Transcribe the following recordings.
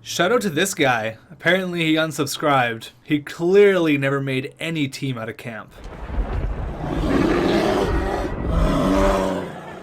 Shout out to this guy. Apparently he unsubscribed. He clearly never made any team out of camp.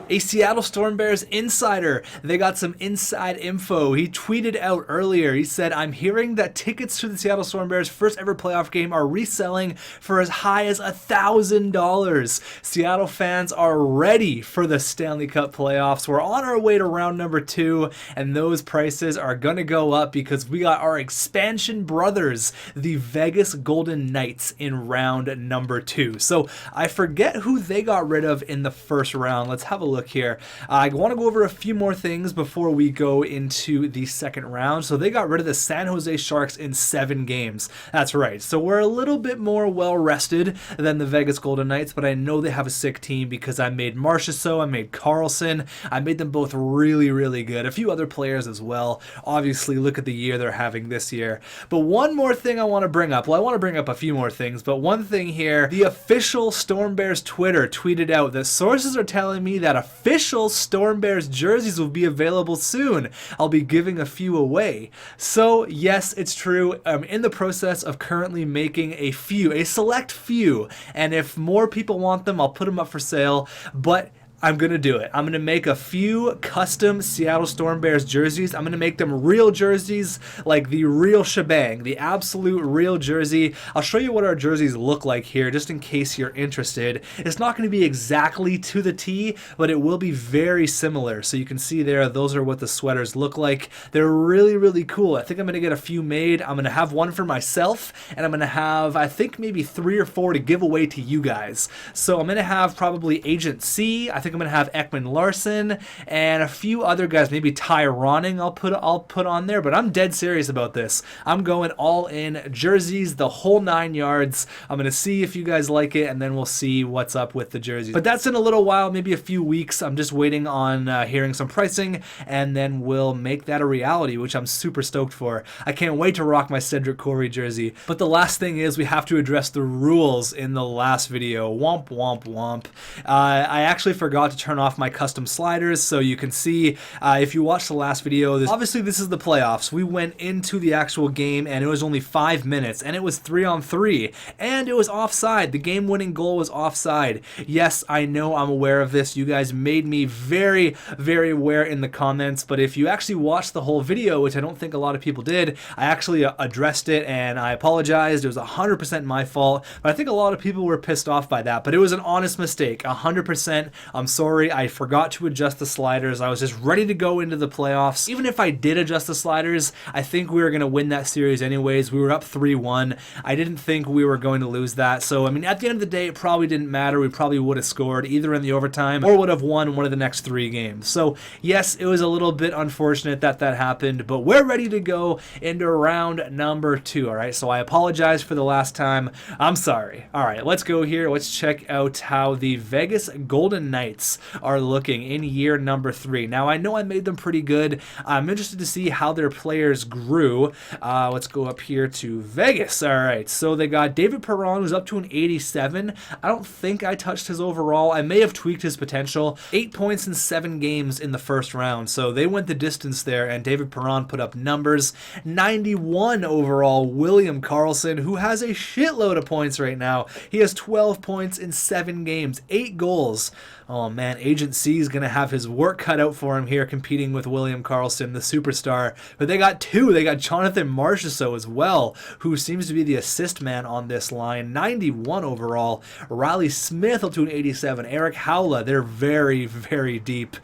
A Seattle Storm Bears insider. They got some inside info. He tweeted out earlier. He said, "I'm hearing that tickets to the Seattle Storm Bears' first ever playoff game are reselling for as high as $1,000. Seattle fans are ready for the Stanley Cup playoffs. We're on our way to round number 2, and those prices are going to go up because we got our expansion brothers, the Vegas Golden Knights, in round number 2. So I forget who they got rid of in the first round. Let's have a look here. I want to go over a few more things before we go into the second round. So they got rid of the San Jose Sharks in 7 games. That's right. So we're a little bit more well rested than the Vegas Golden Knights, but I know they have a sick team because I made Marchessault, I made Carlson, I made them both really, really good. A few other players as well. Obviously, look at the year they're having this year. But one more thing I want to bring up. Well, I want to bring up a few more things, but one thing here, the official Storm Bears Twitter tweeted out that sources are telling me that official Storm Bears jerseys will be available soon. I'll be giving a few away. So yes, it's true. I'm in the process of currently making a select few, and if more people want them, I'll put them up for sale, but I'm going to do it. I'm going to make a few custom Seattle Storm Bears jerseys. I'm going to make them real jerseys, like the real shebang, the absolute real jersey. I'll show you what our jerseys look like here, just in case you're interested. It's not going to be exactly to the T, but it will be very similar. So you can see there, those are what the sweaters look like. They're really, really cool. I think I'm going to get a few made. I'm going to have one for myself, and I'm going to have, I think, maybe 3 or 4 to give away to you guys. So I'm going to have probably Agent C. I think I'm going to have Ekman Larson and a few other guys, maybe Ty Ronning I'll put on there, but I'm dead serious about this. I'm going all in, jerseys, the whole 9 yards. I'm going to see if you guys like it, and then we'll see what's up with the jerseys. But that's in a little while, maybe a few weeks. I'm just waiting on hearing some pricing, and then we'll make that a reality, which I'm super stoked for. I can't wait to rock my Cedric Corey jersey. But the last thing is we have to address the rules in the last video. Womp, womp, womp. I actually forgot to turn off my custom sliders, so you can see if you watched the last video, obviously this is the playoffs. We went into the actual game and it was only 5 minutes, and it was 3-on-3, and it was offside. The game-winning goal was offside. Yes, I know, I'm aware of this. You guys made me very, very aware in the comments, but if you actually watched the whole video, which I don't think a lot of people did, I actually addressed it and I apologized. It was 100% my fault, but I think a lot of people were pissed off by that, but it was an honest mistake. 100%. I'm sorry, I forgot to adjust the sliders. I was just ready to go into the playoffs. Even if I did adjust the sliders, I think we were going to win that series anyways. We were up 3-1. I didn't think we were going to lose that. So, I mean, at the end of the day, it probably didn't matter. We probably would have scored either in the overtime or would have won one of the next 3 games. So, yes, it was a little bit unfortunate that that happened, but we're ready to go into round number 2, all right? So I apologize for the last time. I'm sorry. All right, let's go here. Let's check out how the Vegas Golden Knights are looking in year number 3. Now, I know I made them pretty good. I'm interested to see how their players grew. Let's go up here to Vegas. All right, so they got David Perron, who's up to an 87. I don't think I touched his overall. I may have tweaked his potential. 8 points in 7 games in the first round, so they went the distance there, and David Perron put up numbers. 91 overall, William Karlsson, who has a shitload of points right now. He has 12 points in 7 games, 8 goals. Oh man, Agent C is going to have his work cut out for him here competing with William Karlsson, the superstar. But they got 2. They got Jonathan Marchessault as well, who seems to be the assist man on this line. 91 overall. Riley Smith up to an 87. Eric Howla, they're very, very deep.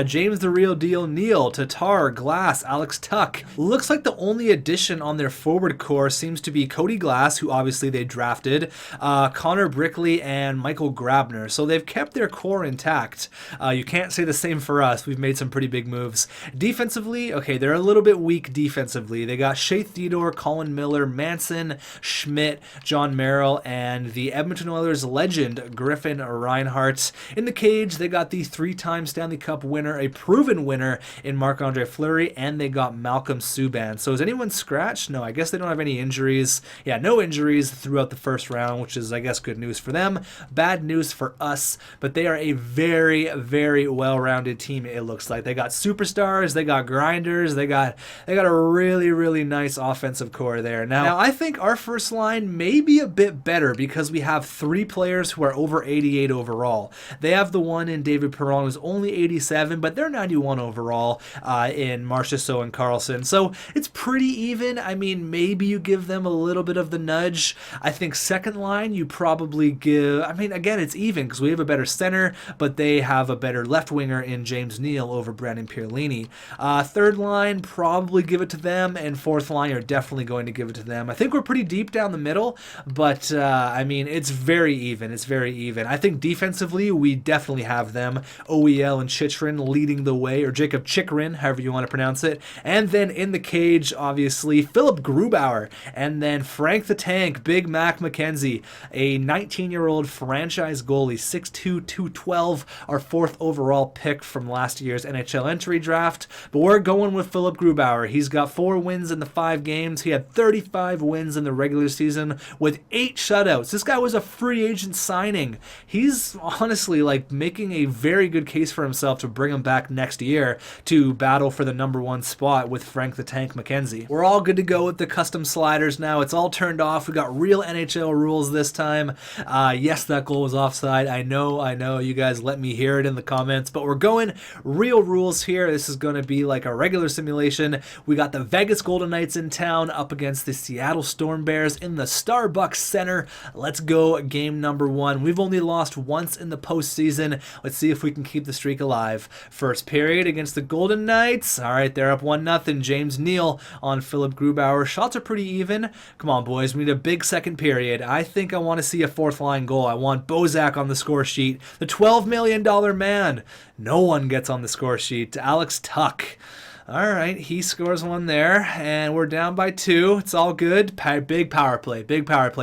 James the Real Deal Neal, Tatar, Glass, Alex Tuck. Looks like the only addition on their forward core seems to be Cody Glass, who obviously they drafted, Connor Brickley, and Michael Grabner. So they've kept their core intact. You can't say the same for us. We've made some pretty big moves. Defensively, okay, they're a little bit weak defensively. They got Shea Theodore, Colin Miller, Manson, Schmidt, John Merrill, and the Edmonton Oilers legend Griffin Reinhart. In the cage, they got the 3-time Stanley Cup winner, a proven winner in Marc-Andre Fleury, and they got Malcolm Subban. So is anyone scratched? No, I guess they don't have any injuries. Yeah, no injuries throughout the first round, which is, I guess, good news for them. Bad news for us, but they are a very, very well-rounded team, it looks like. They got superstars, they got grinders, they got a really, really nice offensive core there. Now I think our first line may be a bit better because we have 3 players who are over 88 overall. They have the one in David Perron who's only 87, but they're 91 overall in Marchessault and Carlson. So it's pretty even. I mean, maybe you give them a little bit of the nudge. I think second line, you probably give, I mean, again, it's even because we have a better center, but they have a better left winger in James Neal over Brandon Pierlini. Third line, probably give it to them, and fourth line, you're definitely going to give it to them. I think we're pretty deep down the middle, but I mean, it's very even. It's very even. I think defensively, we definitely have them. OEL and Chychrun leading the way, or Jacob Chychrun, however you want to pronounce it. And then in the cage, obviously, Philip Grubauer, and then Frank the Tank, Big Mac McKenzie, a 19-year-old franchise goalie, 6'2", 212, our 4th overall pick from last year's NHL entry draft. But we're going with Philip Grubauer. He's got 4 wins in the 5 games. He had 35 wins in the regular season with 8 shutouts. This guy was a free agent signing. He's honestly like making a very good case for himself to bring him back next year to battle for the #1 spot with Frank the Tank McKenzie. We're all good to go with the custom sliders now. It's all turned off. We got real NHL rules this time. Yes, that goal was offside. I know. You guys let me hear it in the comments, but we're going real rules here. This is going to be like a regular simulation. We got the Vegas Golden Knights in town up against the Seattle Storm Bears in the Starbucks Center. Let's go game number 1. We've only lost once in the postseason. Let's see if we can keep the streak alive. First period against the Golden Knights. All right, they're up 1-0. James Neal on Philip Grubauer. Shots are pretty even. Come on, boys. We need a big second period. I think I want to see a fourth line goal. I want Bozak on the score sheet. The $12 million man. No one gets on the score sheet. Alex Tuck. All right, he scores one there, and we're down by 2. It's all good. Big power play,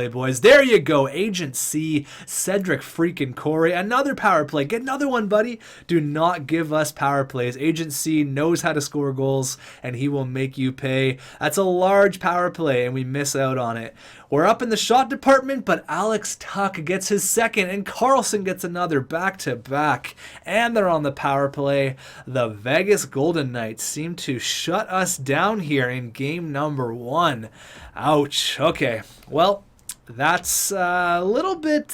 boys. There you go. Agent C, Cedric freaking Corey. Another power play. Get another one, buddy. Do not give us power plays. Agent C knows how to score goals, and he will make you pay. That's a large power play, and we miss out on it. We're up in the shot department, but Alex Tuck gets his second, and Carlson gets another back-to-back. And they're on the power play. The Vegas Golden Knights seem to shut us down here in game number 1. Ouch. Okay, well, that's a little bit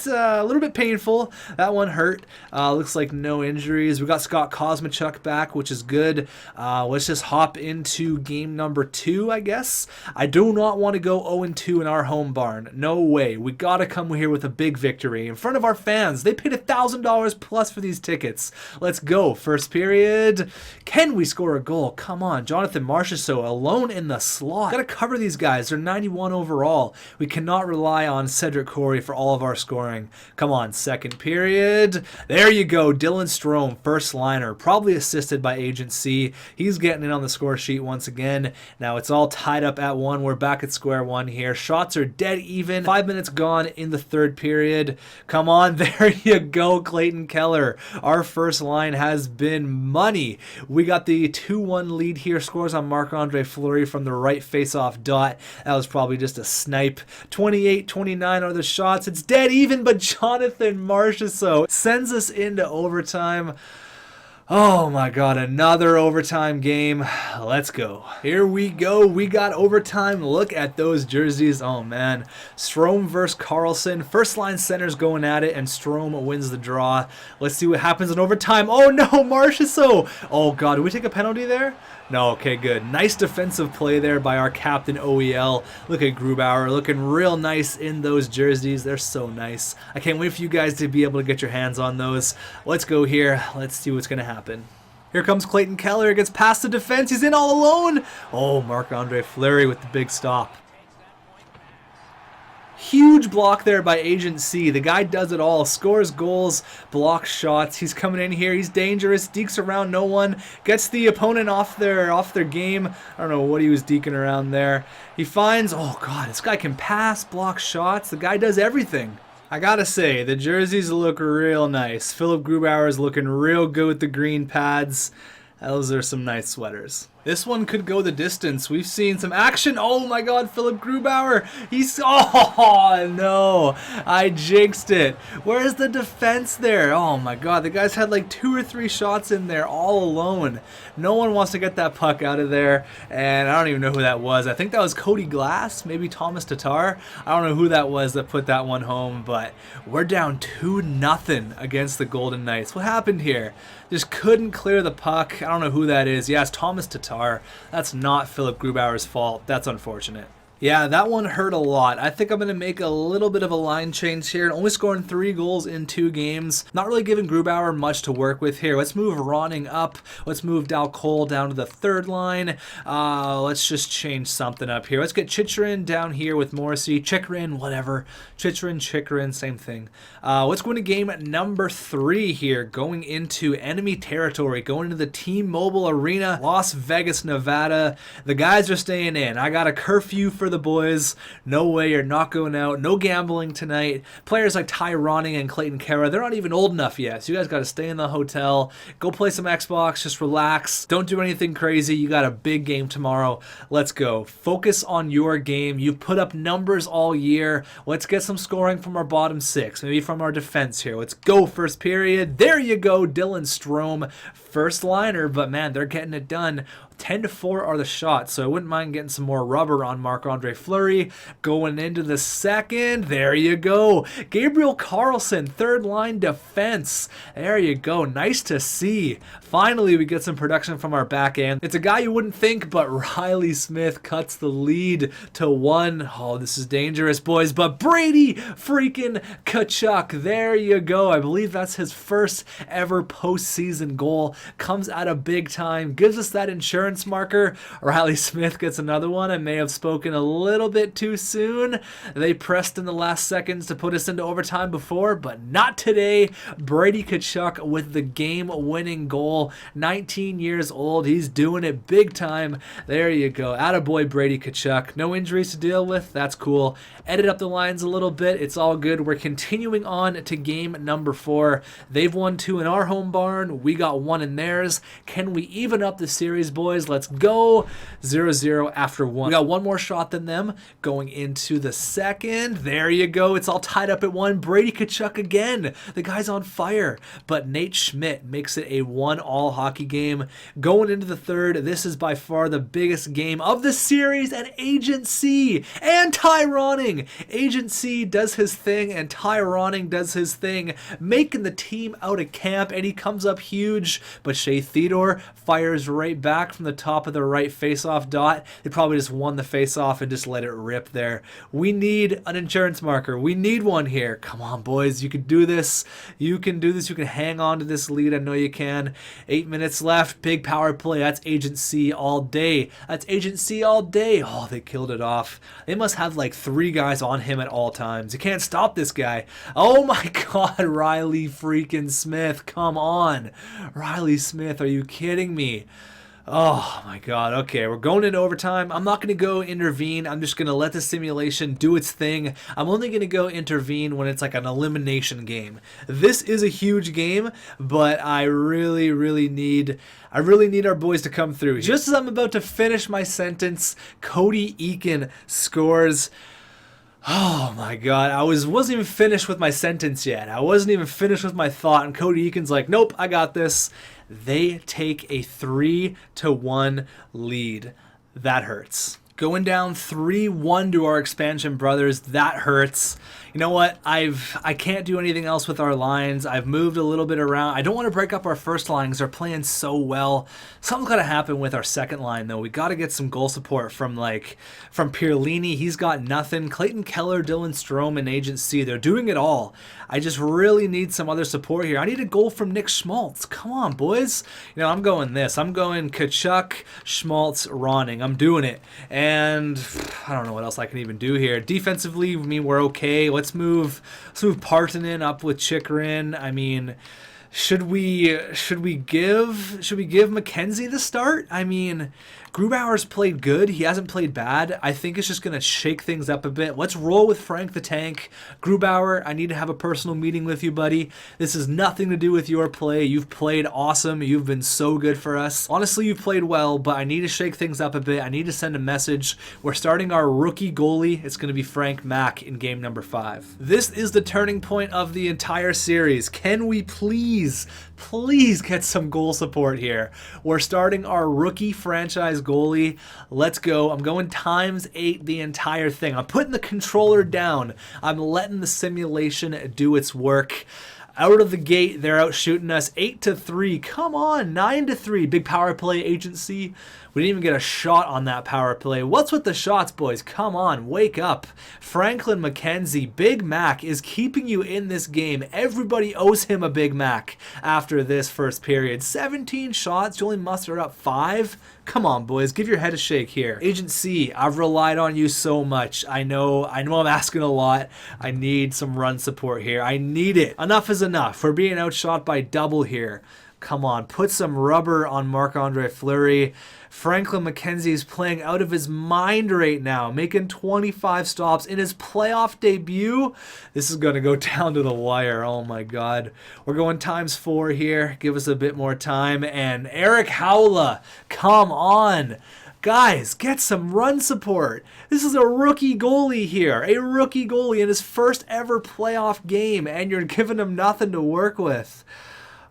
painful. That one hurt. Looks like no injuries. We got Scott Kosmachuk back, which is good. Let's just hop into game number 2, I guess. I do not want to go 0-2 in our home barn. No way. We got to come here with a big victory in front of our fans. They paid $1,000 plus for these tickets. Let's go. First period. Can we score a goal? Come on. Jonathan Marchessault alone in the slot. Got to cover these guys. They're 91 overall. We cannot rely on Cedric Corey for all of our scoring. Come on, second period. There you go. Dylan Strome, first liner, probably assisted by Agent C. He's getting in on the score sheet once again. Now it's all tied up at 1. We're back at square one here. Shots are dead even. 5 minutes gone in the third period. Come on, there you go, Clayton Keller. Our first line has been money. We got the 2-1 lead here. Scores on Marc-Andre Fleury from the right face-off dot. That was probably just a snipe. 28-29 are the shots. It's dead even, but Jonathan Marchessault sends us into overtime. Oh my God, another overtime game. Let's go. Here we go. We got overtime. Look at those jerseys. Oh man. Strome versus Carlson. First line center's going at it, and Strome wins the draw. Let's see what happens in overtime. Oh no, Marchessault. Oh God, did we take a penalty there? No, okay, good. Nice defensive play there by our captain, OEL. Look at Grubauer looking real nice in those jerseys. They're so nice. I can't wait for you guys to be able to get your hands on those. Let's go here. Let's see what's going to happen. Here comes Clayton Keller. Gets past the defense. He's in all alone. Oh, Marc-Andre Fleury with the big stop. Huge block there by Agent C. The guy does it all. Scores goals, blocks shots. He's coming in here. He's dangerous. Dekes around no one. Gets the opponent off their game. I don't know what he was deking around there. He finds, oh God, this guy can pass, block shots. The guy does everything. I gotta say, the jerseys look real nice. Philip Grubauer is looking real good with the green pads. Those are some nice sweaters. This one could go the distance. We've seen some action. Oh my god, Philipp Grubauer. Oh no, I jinxed it. Where's the defense there? Oh my god, the guys had like 2 or 3 shots in there all alone. No one wants to get that puck out of there, and I don't even know who that was. I think that was Cody Glass, maybe Thomas Tatar. I don't know who that was that put that one home, but we're down 2-0 against the Golden Knights. What happened here? Just couldn't clear the puck. I don't know who that is. Yeah, it's Thomas Tatar. That's not Philipp Grubauer's fault. That's unfortunate. Yeah, that one hurt a lot. I think I'm going to make a little bit of a line change here. Only scoring 3 goals in 2 games. Not really giving Grubauer much to work with here. Let's move Ronning up. Let's move Dal Cole down to the 3rd line. Let's just change something up here. Let's get Chychrun down here with Morrissey. Chychrun, whatever. Chychrun, same thing. Let's go into game number 3 here. Going into enemy territory. Going into the T-Mobile Arena, Las Vegas, Nevada. The guys are staying in. I got a curfew for the boys. No way, you're not going out. No gambling tonight. Players like Ty Ronning and Clayton Kara, they're not even old enough yet, so you guys got to stay in the hotel. Go play some Xbox. Just relax. Don't do anything crazy. You got a big game tomorrow. Let's go. Focus on your game. You've put up numbers all year. Let's get some scoring from our bottom 6. Maybe from our defense here. Let's go. First period. There you go. Dylan Strome. First liner, but man, they're getting it done. 10-4 are the shots, so I wouldn't mind getting some more rubber on Marc-Andre Fleury. Going into the second, there you go. Gabriel Carlson, 3rd line defense. There you go, nice to see. Finally, we get some production from our back end. It's a guy you wouldn't think, but Riley Smith cuts the lead to 1. Oh, this is dangerous, boys, but Brady freaking Tkachuk, there you go. I believe that's his first ever postseason goal. Comes out of big time, gives us that insurance marker. Riley Smith gets another one. I may have spoken a little bit too soon. They pressed in the last seconds to put us into overtime before, but not today. Brady Tkachuk with the game-winning goal. 19 years old. He's doing it big time. There you go. Attaboy Brady Tkachuk. No injuries to deal with. That's cool. Edit up the lines a little bit. It's all good. We're continuing on to game number 4. They've won 2 in our home barn. We got 1 in theirs. Can we even up the series, boys? Let's go. 0-0 after 1. We got 1 more shot than them going into the second. There you go. It's all tied up at 1. Brady Tkachuk again. The guy's on fire. But Nate Schmidt makes it a 1-all hockey game. Going into the 3rd, this is by far the biggest game of the series, and Agent C and Ty Ronning. Agent C does his thing and Ty Ronning does his thing, making the team out of camp, and he comes up huge, but Shea Theodore fires right back from the top of the right face-off dot. They probably just won the face-off and just let it rip there. We need an insurance marker. We need one here. Come on, boys. You can do this. You can do this. You can hang on to this lead. I know you can. 8 minutes left. Big power play. That's Agent C all day. That's Agent C all day. Oh, they killed it off. They must have like 3 guys on him at all times. You can't stop this guy. Oh my God, Riley freaking Smith. Come on. Riley Smith, are you kidding me? Oh my God. Okay, we're going into overtime. I'm not going to go intervene. I'm just going to let the simulation do its thing. I'm only going to go intervene when it's like an elimination game. This is a huge game, but I really need our boys to come through. Just as I'm about to finish my sentence, Cody Eakin scores. Oh my God, I wasn't even finished with my sentence yet. I wasn't even finished with my thought, and Cody Eakin's like, nope, I got this. They take a 3-1 lead. That hurts. Going down 3-1 to our expansion brothers, that hurts. You know what? I can't do anything else with our lines. I've moved a little bit around. I don't want to break up our first line because they're playing so well. Something's got to happen with our second line, though. We got to get some goal support from Pierlini. He's got nothing. Clayton Keller, Dylan Strome, and Agent C. They're doing it all. I just really need some other support here. I need a goal from Nick Schmaltz. Come on, boys. You know, I'm going this. I'm going Tkachuk, Schmaltz, Ronning. I'm doing it. And I don't know what else I can even do here. Defensively, I mean, we're okay. Let's move Partanen up with Chychrun. I mean, should we give Mackenzie the start? I mean, Grubauer's played good. He hasn't played bad. I think it's just going to shake things up a bit. Let's roll with Frank the Tank. Grubauer, I need to have a personal meeting with you, buddy. This has nothing to do with your play. You've played awesome. You've been so good for us. Honestly, you've played well, but I need to shake things up a bit. I need to send a message. We're starting our rookie goalie. It's going to be Frank Mack in game number 5. This is the turning point of the entire series. Can we please get some goal support here? We're starting our rookie franchise goalie. Let's go. I'm going ×8 the entire thing. I'm putting the controller down. I'm letting the simulation do its work. Out of the gate, they're out shooting us 8-3. Come on, 9-3. Big power play agency. We didn't even get a shot on that power play. What's with the shots, boys? Come on, wake up. Franklin McKenzie, Big Mac is keeping you in this game. Everybody owes him a Big Mac after this first period. 17 shots, you only mustered up 5? Come on, boys, give your head a shake here. Agent C, I've relied on you so much. I know I'm asking a lot. I need some run support here. I need it. Enough is enough. We're being outshot by double here. Come on, put some rubber on Marc-Andre Fleury. Franklin McKenzie is playing out of his mind right now, making 25 stops in his playoff debut. This is going to go down to the wire. Oh my God. We're going ×4 here. Give us a bit more time. And Eric Howla, come on. Guys, get some run support. This is a rookie goalie here. A rookie goalie in his first ever playoff game, and you're giving him nothing to work with.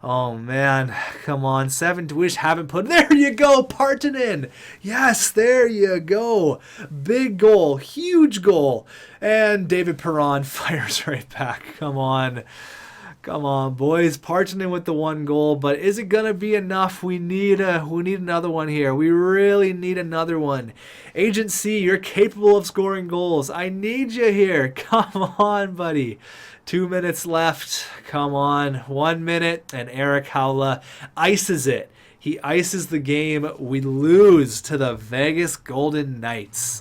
Oh man, come on, 7 to wish haven't put. There you go, Partanen. Yes, there you go. Big goal, huge goal. And David Perron fires right back. Come on. Come on, boys. Partanen with the 1 goal, but is it gonna be enough? We need another one here. We really need another one. Agent C, you're capable of scoring goals. I need you here. Come on, buddy. 2 minutes left. Come on. 1 minute, and Eric Howla ices it. He ices the game. We lose to the Vegas Golden Knights.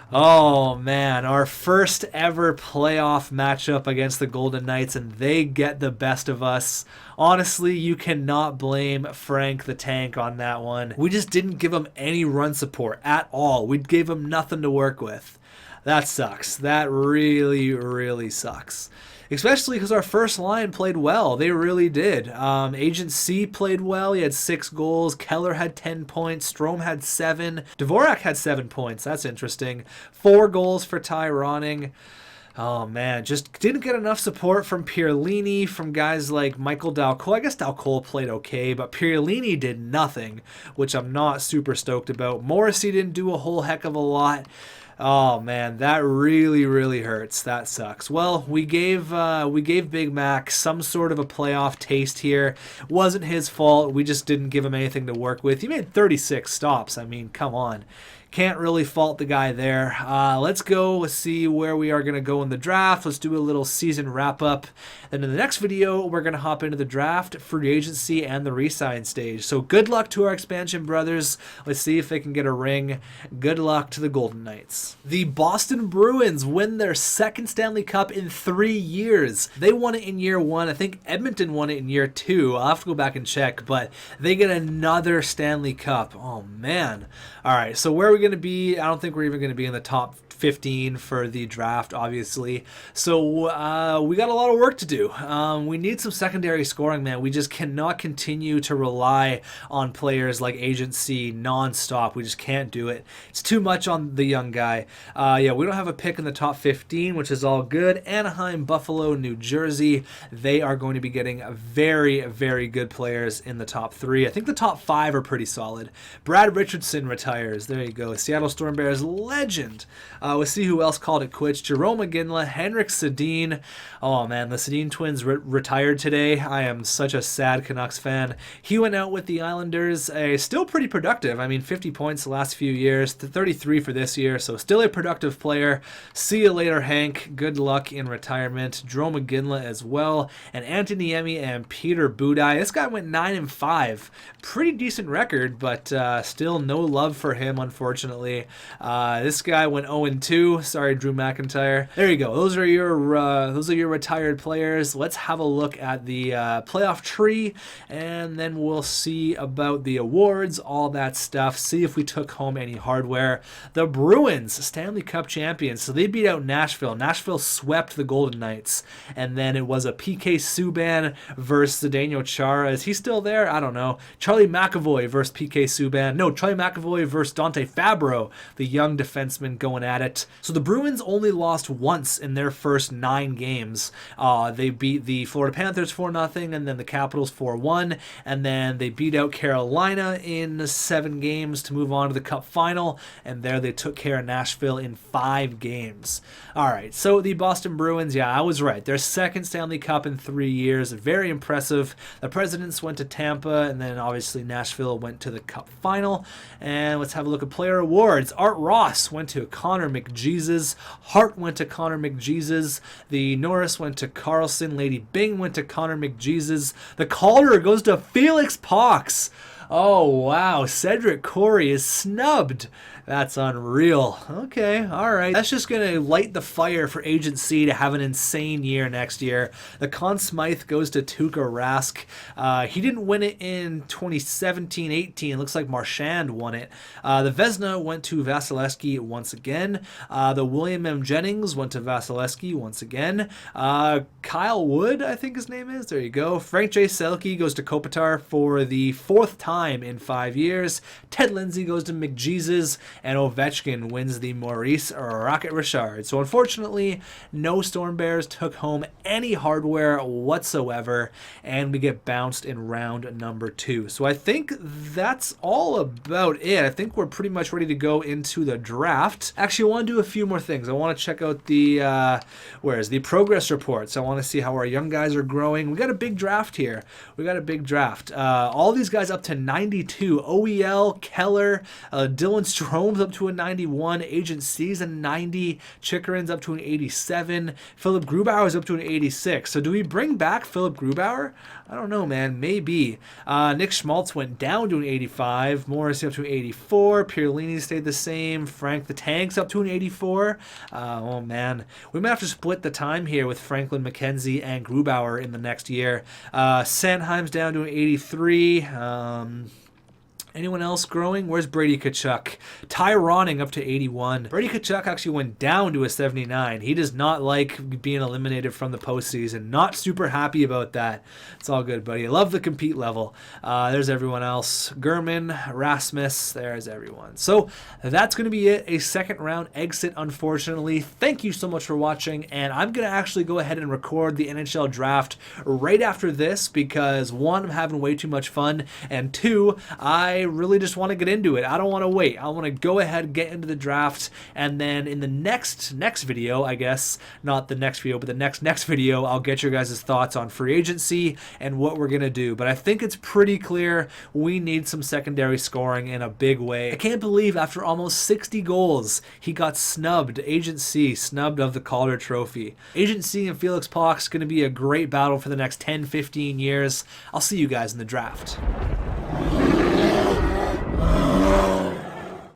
Oh man, our first ever playoff matchup against the Golden Knights, and they get the best of us. Honestly, you cannot blame Frank the Tank on that one. We just didn't give him any run support at all. We gave him nothing to work with. That sucks. That really, really sucks. Especially because our first line played well. They really did. Agent C played well. He had 6 goals. Keller had 10 points. Strome had 7. Dvorak had 7 points. That's interesting. 4 goals for Ty Ronning. Oh, man. Just didn't get enough support from Pierlini, from guys like Michael Dalcol. I guess Dalcol played okay, but Pierlini did nothing, which I'm not super stoked about. Morrissey didn't do a whole heck of a lot. Oh man, that really, really hurts. That sucks. Well, we gave Big Mac some sort of a playoff taste here. Wasn't his fault. We just didn't give him anything to work with. He made 36 stops. I mean, come on. Can't really fault the guy there. Let's go see where we are going to go in the draft. Let's do a little season wrap-up. And in the next video, we're going to hop into the draft, free agency, and the re-sign stage. So good luck to our expansion brothers. Let's see if they can get a ring. Good luck to the Golden Knights. The Boston Bruins win their 2nd Stanley Cup in 3 years. They won it in year 1. I think Edmonton won it in year 2. I'll have to go back and check, but they get another Stanley Cup. Oh, man. All right, so where are we going to be? I don't think we're even going to be in the top 15 for the draft, obviously. So we got a lot of work to do. We need some secondary scoring, man. We just cannot continue to rely on players like Agent C nonstop. We just can't do it. It's too much on the young guy. Yeah, we don't have a pick in the top 15, which is all good. Anaheim, Buffalo, New Jersey, they are going to be getting very, very good players in the top 3. I think the top 5 are pretty solid. Brad Richardson retires. There you go. Seattle Storm Bears legend. We'll see who else called it quits. Jerome McGinley, Henrik Sedin. Oh man, the Sedin twins retired today. I am such a sad Canucks fan. He went out with the Islanders. Still pretty productive. I mean, 50 points the last few years, 33 for this year, so still a productive player. See you later, Hank. Good luck in retirement. Jerome McGinley as well. And Anthony Niemi and Peter Budaj. This guy went 9-5. Pretty decent record, but still no love for him, unfortunately. This guy went 0-2. 2. Sorry, Drew McIntyre. There you go. Those are your retired players. Let's have a look at the playoff tree, and then we'll see about the awards, all that stuff. See if we took home any hardware. The Bruins, Stanley Cup champions. So they beat out Nashville. Nashville swept the Golden Knights, and then it was a PK Subban versus Daniel Chara. Is he still there? I don't know. Charlie McAvoy versus PK Subban. No, Charlie McAvoy versus Dante Fabro, the young defenseman going at it. So the Bruins only lost once in their first 9 games. They beat the Florida Panthers 4-0, and then the Capitals 4-1, and then they beat out Carolina in 7 games to move on to the Cup final, and there they took care of Nashville in 5 games. All right, so the Boston Bruins, yeah, I was right. Their second Stanley Cup in 3 years. Very impressive. The Presidents went to Tampa, and then obviously Nashville went to the Cup final. And let's have a look at player awards. Art Ross went to Connor McJesus. Hart went to Connor McJesus. The Norris went to Carlson. Lady Bing went to Connor McJesus. The Calder goes to Felix Pox. Oh, wow. Cedric Corey is snubbed. That's unreal. Okay, all right. That's just going to light the fire for Agent C to have an insane year next year. The Conn Smythe goes to Tuukka Rask. He didn't win it in 2017-18. It looks like Marchand won it. The Vezina went to Vasilevsky once again. The William M. Jennings went to Vasilevsky once again. Kyle Wood, I think his name is. There you go. Frank J. Selke goes to Kopitar for the 4th time in 5 years. Ted Lindsay goes to McJesus. And Ovechkin wins the Maurice Rocket Richard. So unfortunately, no Storm Bears took home any hardware whatsoever, and we get bounced in round number 2. So I think that's all about it. I think we're pretty much ready to go into the draft. Actually, I want to do a few more things. I want to check out the the progress reports. I want to see how our young guys are growing. We got a big draft here. All these guys up to 92. OEL, Keller, Dylan Strome up to a 91, Agent C's a 90, Chikrin's up to an 87, Philip Grubauer's up to an 86. So do we bring back Philip Grubauer? I don't know, man. Maybe. Nick Schmaltz went down to an 85, Morrissey up to an 84, Pierlini stayed the same, Frank the Tank's up to an 84. Oh, man. We might have to split the time here with Franklin McKenzie and Grubauer in the next year. Sanheim's down to an 83. Anyone else growing? Where's Brady Tkachuk? Ty Ronning up to 81. Brady Tkachuk actually went down to a 79. He does not like being eliminated from the postseason. Not super happy about that. It's all good, buddy. I love the compete level. There's everyone else. Gurman, Rasmus, there's everyone. So that's going to be it. A second round exit, unfortunately. Thank you so much for watching, and I'm going to actually go ahead and record the NHL draft right after this because 1, I'm having way too much fun, and 2, I really just want to get into it. I don't want to wait. I want to go ahead, get into the draft, and then in the next video, I guess, not the next video, but the next video, I'll get your guys' thoughts on free agency and what we're going to do. But I think it's pretty clear we need some secondary scoring in a big way. I can't believe after almost 60 goals, he got snubbed. Agent C, snubbed of the Calder Trophy. Agent C and Felix Pox going to be a great battle for the next 10-15 years. I'll see you guys in the draft.